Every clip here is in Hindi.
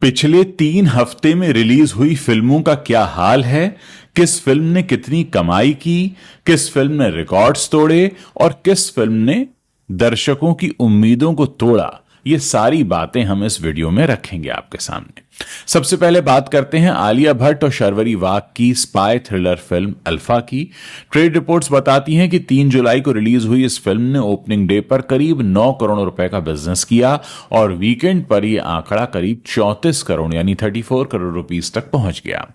पिछले 3 हफ्ते में रिलीज हुई फिल्मों का क्या हाल है। किस फिल्म ने कितनी कमाई की, किस फिल्म ने रिकॉर्ड्स तोड़े और किस फिल्म ने दर्शकों की उम्मीदों को तोड़ा, ये सारी बातें हम इस वीडियो में रखेंगे आपके सामने। सबसे पहले बात करते हैं आलिया भट्ट और शर्वरी वाघ की स्पाई थ्रिलर फिल्म अल्फा की। ट्रेड रिपोर्ट्स बताती हैं कि 3 जुलाई को रिलीज हुई इस फिल्म ने ओपनिंग डे पर करीब 9 करोड़ रुपए का बिजनेस किया और वीकेंड पर यह आंकड़ा करीब 34 करोड़ यानी 34 करोड़ रुपीस तक पहुंच गया।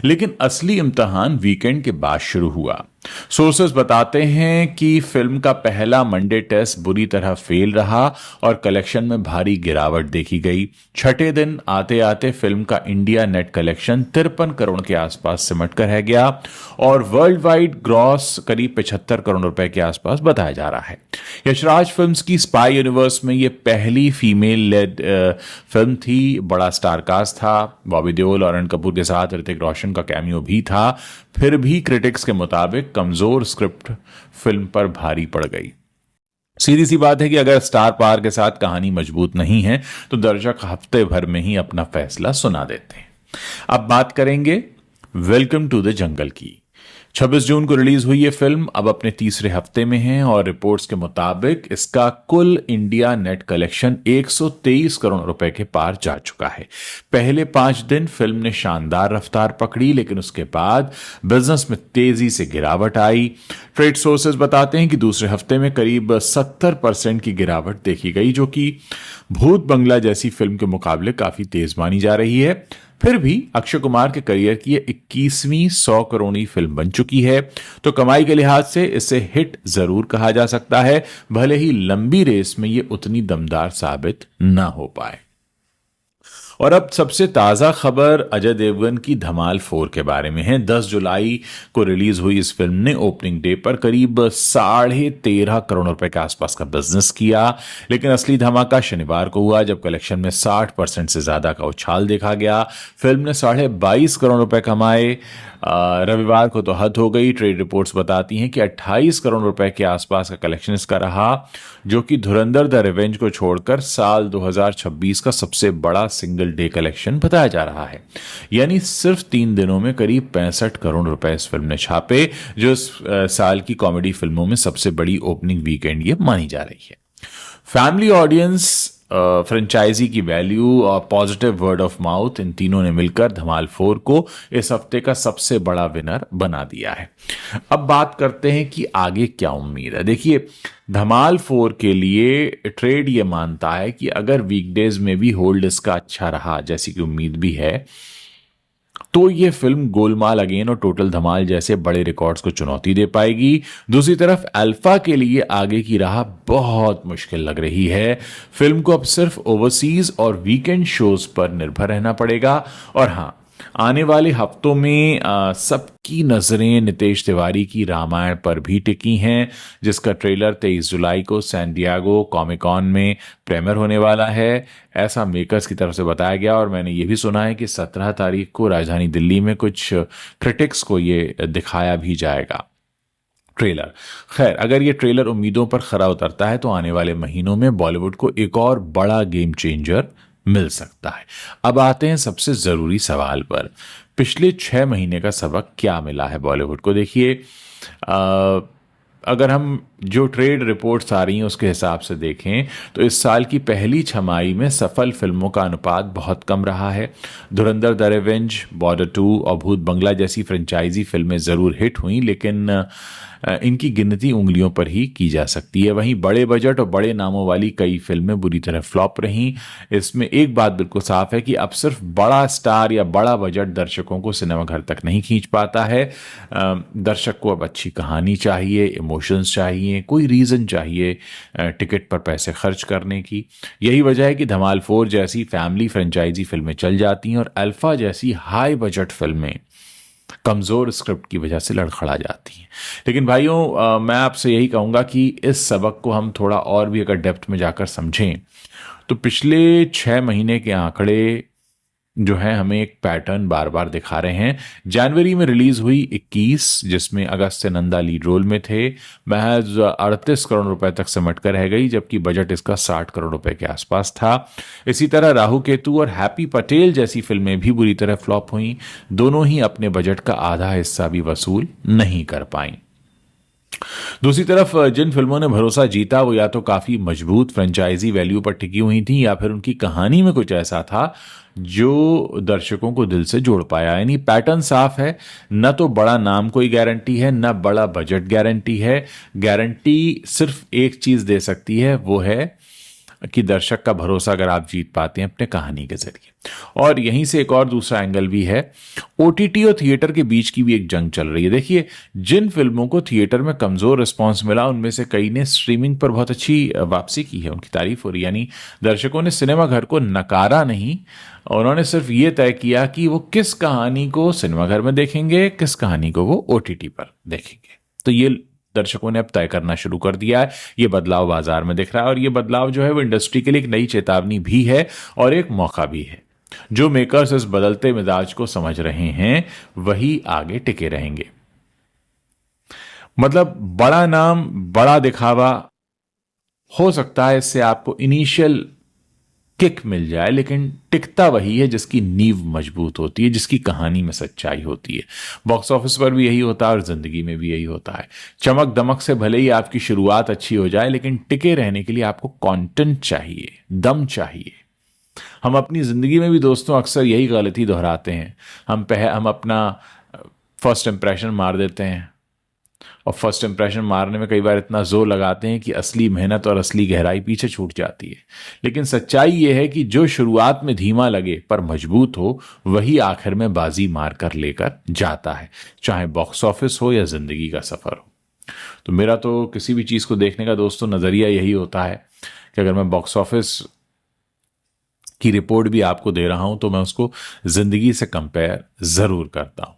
लेकिन असली इम्तहान वीकेंड के बाद शुरू हुआ। सोर्सेस बताते हैं कि फिल्म का पहला मंडे टेस्ट बुरी तरह फेल रहा और कलेक्शन में भारी गिरावट देखी गई। छठे दिन आते आते फिल्म का इंडिया नेट कलेक्शन 53 करोड़ के आसपास सिमट कर रह गया और वर्ल्ड वाइड ग्रॉस करीब 75 करोड़ रुपए के आसपास बताया जा रहा है। यशराज फिल्म्स की स्पाई यूनिवर्स में यह पहली फीमेल लेड फिल्म थी। बड़ा स्टारकास्ट था, बॉबी देओल और अरुण कपूर के साथ ऋतिक रोशन का कैमियो भी था। फिर भी क्रिटिक्स के मुताबिक कमजोर स्क्रिप्ट फिल्म पर भारी पड़ गई। सीधी सी बात है कि अगर स्टार पावर के साथ कहानी मजबूत नहीं है तो दर्शक हफ्ते भर में ही अपना फैसला सुना देते हैं। अब बात करेंगे वेलकम टू द जंगल की। 26 जून को रिलीज हुई ये फिल्म अब अपने तीसरे हफ्ते में है और रिपोर्ट्स के मुताबिक इसका कुल इंडिया नेट कलेक्शन 123 करोड़ रुपए के पार जा चुका है। पहले 5 दिन फिल्म ने शानदार रफ्तार पकड़ी, लेकिन उसके बाद बिजनेस में तेजी से गिरावट आई। ट्रेड सोर्सेज बताते हैं कि दूसरे हफ्ते में करीब 70% की गिरावट देखी गई, जो कि भूत बंगला जैसी फिल्म के मुकाबले काफी तेज मानी जा रही है। फिर भी अक्षय कुमार के करियर की यह 21वीं 100 करोड़ी फिल्म बन चुकी है, तो कमाई के लिहाज से इसे हिट जरूर कहा जा सकता है, भले ही लंबी रेस में यह उतनी दमदार साबित ना हो पाए। और अब सबसे ताज़ा खबर अजय देवगन की धमाल 4 के बारे में है। 10 जुलाई को रिलीज हुई इस फिल्म ने ओपनिंग डे पर करीब 13.5 करोड़ रुपए के आसपास का बिजनेस किया, लेकिन असली धमाका शनिवार को हुआ जब कलेक्शन में 60% से ज्यादा का उछाल देखा गया। फिल्म ने 22.5 करोड़ रुपए कमाए। रविवार को तो हद हो गई। ट्रेड रिपोर्ट्स बताती हैं कि 28 करोड़ रुपए के आसपास का कलेक्शन इसका रहा, जो कि धुरंधर द रिवेंज को छोड़कर साल 2026 का सबसे बड़ा सिंगल डे कलेक्शन बताया जा रहा है। यानी सिर्फ 3 दिनों में करीब 65 करोड़ रुपए इस फिल्म ने छापे, जो इस साल की कॉमेडी फिल्मों में सबसे बड़ी ओपनिंग वीकेंड ये मानी जा रही है। फैमिली ऑडियंस, फ्रेंचाइजी की वैल्यू और पॉजिटिव वर्ड ऑफ माउथ, इन तीनों ने मिलकर धमाल 4 को इस हफ्ते का सबसे बड़ा विनर बना दिया है। अब बात करते हैं कि आगे क्या उम्मीद है। देखिए, धमाल 4 के लिए ट्रेड ये मानता है कि अगर वीकडेज में भी होल्ड इसका अच्छा रहा, जैसी की उम्मीद भी है, तो ये फिल्म गोलमाल अगेन और टोटल धमाल जैसे बड़े रिकॉर्ड्स को चुनौती दे पाएगी। दूसरी तरफ अल्फा के लिए आगे की राह बहुत मुश्किल लग रही है। फिल्म को अब सिर्फ ओवरसीज और वीकेंड शोज पर निर्भर रहना पड़ेगा। और हाँ, आने वाले हफ्तों में सबकी नजरें नितेश तिवारी की रामायण पर भी टिकी हैं, जिसका ट्रेलर 23 जुलाई को सैन डिएगो कॉमिकॉन में प्रीमियर होने वाला है, ऐसा मेकर्स की तरफ से बताया गया। और मैंने ये भी सुना है कि 17 तारीख को राजधानी दिल्ली में कुछ क्रिटिक्स को ये दिखाया भी जाएगा ट्रेलर। खैर, अगर ये ट्रेलर उम्मीदों पर खरा उतरता है तो आने वाले महीनों में बॉलीवुड को एक और बड़ा गेम चेंजर मिल सकता है। अब आते हैं सबसे जरूरी सवाल पर। पिछले 6 महीने का सबक क्या मिला है बॉलीवुड को। देखिए, अगर हम जो ट्रेड रिपोर्ट्स आ रही हैं उसके हिसाब से देखें तो इस साल की पहली छमाही में सफल फिल्मों का अनुपात बहुत कम रहा है। धुरंधर द रिवेंज, बॉर्डर 2 और भूत बंगला जैसी फ्रेंचाइजी फिल्में जरूर हिट हुई, लेकिन इनकी गिनती उंगलियों पर ही की जा सकती है। वहीं बड़े बजट और बड़े नामों वाली कई फिल्में बुरी तरह फ्लॉप रहीं। इसमें एक बात बिल्कुल साफ है कि अब सिर्फ बड़ा स्टार या बड़ा बजट दर्शकों को सिनेमा घर तक नहीं खींच पाता है। दर्शक को अब अच्छी कहानी चाहिए, इमोशंस चाहिए, कोई रीज़न चाहिए टिकट पर पैसे खर्च करने की। यही वजह है कि धमाल 4 जैसी फैमिली फ्रेंचाइजी फिल्में चल जाती हैं और अल्फा जैसी हाई बजट फिल्में कमज़ोर स्क्रिप्ट की वजह से लड़खड़ा जाती हैं। लेकिन भाइयों, मैं आपसे यही कहूँगा कि इस सबक को हम थोड़ा और भी अगर डेप्थ में जाकर समझें तो पिछले 6 महीने के आंकड़े जो है हमें एक पैटर्न बार बार दिखा रहे हैं। जनवरी में रिलीज हुई 21, जिसमें अगस्त से नंदा लीड रोल में थे, महज 38 करोड़ रुपए तक सिमट कर रह गई, जबकि बजट इसका 60 करोड़ रुपए के आसपास था। इसी तरह राहु केतु और हैप्पी पटेल जैसी फिल्में भी बुरी तरह फ्लॉप हुई, दोनों ही अपने बजट का आधा हिस्सा भी वसूल नहीं कर पाई। दूसरी तरफ जिन फिल्मों ने भरोसा जीता वो या तो काफी मजबूत फ्रेंचाइजी वैल्यू पर टिकी हुई थी, या फिर उनकी कहानी में कुछ ऐसा था जो दर्शकों को दिल से जोड़ पाया। यानी पैटर्न साफ है, न तो बड़ा नाम कोई गारंटी है, न बड़ा बजट गारंटी है। गारंटी सिर्फ एक चीज दे सकती है, वो है कि दर्शक का भरोसा अगर आप जीत पाते हैं अपने कहानी के जरिए। और यहीं से एक और दूसरा एंगल भी है, ओटीटी और थिएटर के बीच की भी एक जंग चल रही है। देखिए, जिन फिल्मों को थिएटर में कमजोर रिस्पांस मिला उनमें से कई ने स्ट्रीमिंग पर बहुत अच्छी वापसी की है, उनकी तारीफ हो रही है। यानी दर्शकों ने सिनेमा घर को नकारा नहीं, उन्होंने सिर्फ ये तय किया कि वो किस कहानी को सिनेमा घर में देखेंगे, किस कहानी को वो ओटीटी पर देखेंगे। तो ये दर्शकों ने अब तय करना शुरू कर दिया है। ये बदलाव बाजार में दिख रहा है, और ये बदलाव जो है वो इंडस्ट्री के लिए एक नई चेतावनी भी है और एक मौका भी है। जो मेकर्स इस बदलते मिजाज को समझ रहे हैं वही आगे टिके रहेंगे। मतलब बड़ा नाम, बड़ा दिखावा, हो सकता है इससे आपको इनिशियल किक मिल जाए, लेकिन टिकता वही है जिसकी नींव मजबूत होती है, जिसकी कहानी में सच्चाई होती है। बॉक्स ऑफिस पर भी यही होता है और जिंदगी में भी यही होता है। चमक दमक से भले ही आपकी शुरुआत अच्छी हो जाए, लेकिन टिके रहने के लिए आपको कंटेंट चाहिए, दम चाहिए। हम अपनी जिंदगी में भी दोस्तों अक्सर यही गलती दोहराते हैं। हम अपना फर्स्ट इंप्रेशन मार देते हैं, और फर्स्ट इंप्रेशन मारने में कई बार इतना जोर लगाते हैं कि असली मेहनत और असली गहराई पीछे छूट जाती है। लेकिन सच्चाई यह है कि जो शुरुआत में धीमा लगे पर मजबूत हो, वही आखिर में बाजी मार कर लेकर जाता है, चाहे बॉक्स ऑफिस हो या जिंदगी का सफर हो। तो मेरा तो किसी भी चीज को देखने का दोस्तों नजरिया यही होता है कि अगर मैं बॉक्स ऑफिस की रिपोर्ट भी आपको दे रहा हूं तो मैं उसको जिंदगी से कंपेयर जरूर करता हूं।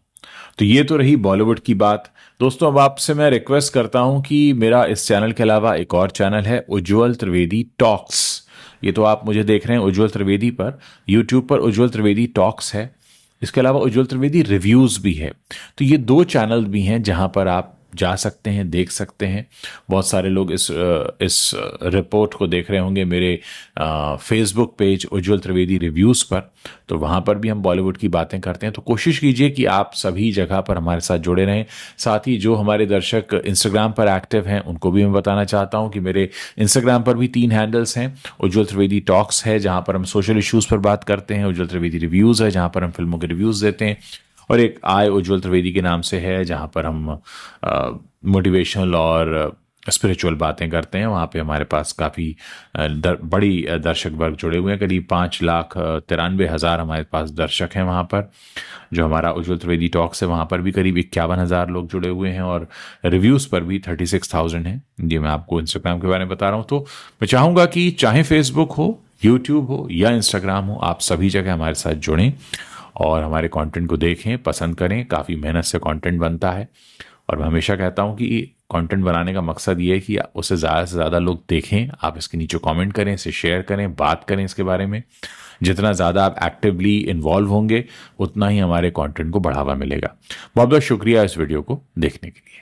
तो ये तो रही बॉलीवुड की बात। दोस्तों, अब आपसे मैं रिक्वेस्ट करता हूं कि मेरा इस चैनल के अलावा एक और चैनल है, उज्ज्वल त्रिवेदी टॉक्स। ये तो आप मुझे देख रहे हैं उज्ज्वल त्रिवेदी पर, यूट्यूब पर उज्ज्वल त्रिवेदी टॉक्स है। इसके अलावा उज्ज्वल त्रिवेदी रिव्यूज भी है। तो ये दो चैनल भी हैं जहां पर आप जा सकते हैं, देख सकते हैं। बहुत सारे लोग इस रिपोर्ट को देख रहे होंगे मेरे फेसबुक पेज उज्ज्वल त्रिवेदी रिव्यूज़ पर, तो वहाँ पर भी हम बॉलीवुड की बातें करते हैं। तो कोशिश कीजिए कि आप सभी जगह पर हमारे साथ जुड़े रहें। साथ ही जो हमारे दर्शक इंस्टाग्राम पर एक्टिव हैं उनको भी मैं बताना चाहता हूँ कि मेरे इंस्टाग्राम पर भी 3 हैंडल्स हैं। उज्ज्वल त्रिवेदी टॉक्स है जहाँ पर हम सोशल इश्यूज़ पर बात करते हैं, उज्ज्वल त्रिवेदी रिव्यूज़ है जहाँ पर हम फिल्मों के रिव्यूज़ देते हैं, और एक आय उज्ज्वल त्रिवेदी के नाम से है जहाँ पर हम मोटिवेशनल और स्पिरिचुअल बातें करते हैं। वहाँ पे हमारे पास काफ़ी बड़ी दर्शक वर्ग जुड़े हुए हैं। करीब 5,93,000 हमारे पास दर्शक हैं वहाँ पर। जो हमारा उज्ज्वल त्रिवेदी टॉक्स है वहाँ पर भी करीब 51,000 लोग जुड़े हुए हैं, और रिव्यूज़ पर भी 36,000 हैं। ये मैं आपको इंस्टाग्राम के बारे में बता रहा हूँ। तो मैं चाहूँगा कि चाहे फेसबुक हो, यूट्यूब हो या इंस्टाग्राम हो, आप सभी जगह हमारे साथ जुड़ें और हमारे कंटेंट को देखें, पसंद करें। काफ़ी मेहनत से कंटेंट बनता है, और मैं हमेशा कहता हूं कि कंटेंट बनाने का मकसद ये है कि उसे ज़्यादा से ज़्यादा लोग देखें। आप इसके नीचे कमेंट करें, इसे शेयर करें, बात करें इसके बारे में। जितना ज़्यादा आप एक्टिवली इन्वॉल्व होंगे उतना ही हमारे कंटेंट को बढ़ावा मिलेगा। बहुत बहुत शुक्रिया इस वीडियो को देखने के लिए।